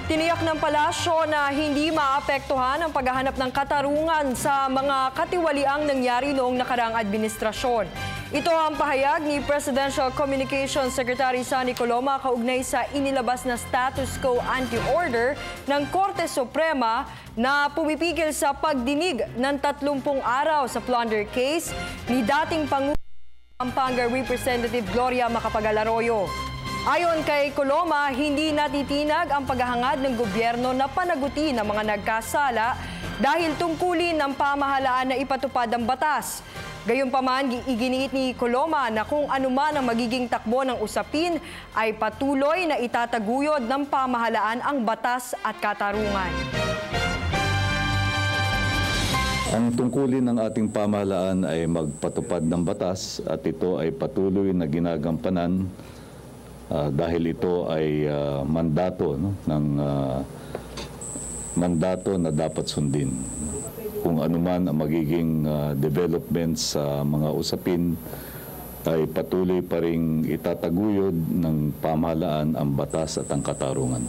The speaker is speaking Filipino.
Tiniyak ng palasyo na hindi maapektuhan ang paghahanap ng katarungan sa mga katiwaliang nangyari noong nakaraang administrasyon. Ito ang pahayag ni Presidential Communications Secretary Sonny Coloma kaugnay sa inilabas na status quo anti-order ng Korte Suprema na pumipigil sa pagdinig ng 30 araw sa plunder case ni dating Pangulong Pampanga Representative Gloria Macapagal-Arroyo. Ayon kay Coloma, hindi natitinag ang paghahangad ng gobyerno na panagutin ang mga nagkasala dahil tungkulin ng pamahalaan na ipatupad ang batas. Gayunpaman, iginiit ni Coloma na kung anuman ang magiging takbo ng usapin ay patuloy na itataguyod ng pamahalaan ang batas at katarungan. Ang tungkulin ng ating pamahalaan ay magpatupad ng batas at ito ay patuloy na ginagampanan dahil ito ay mandato mandato na dapat sundin. Kung anuman ang magiging development sa mga usapin ay patuloy pa ring itataguyod ng pamahalaan ang batas at ang katarungan.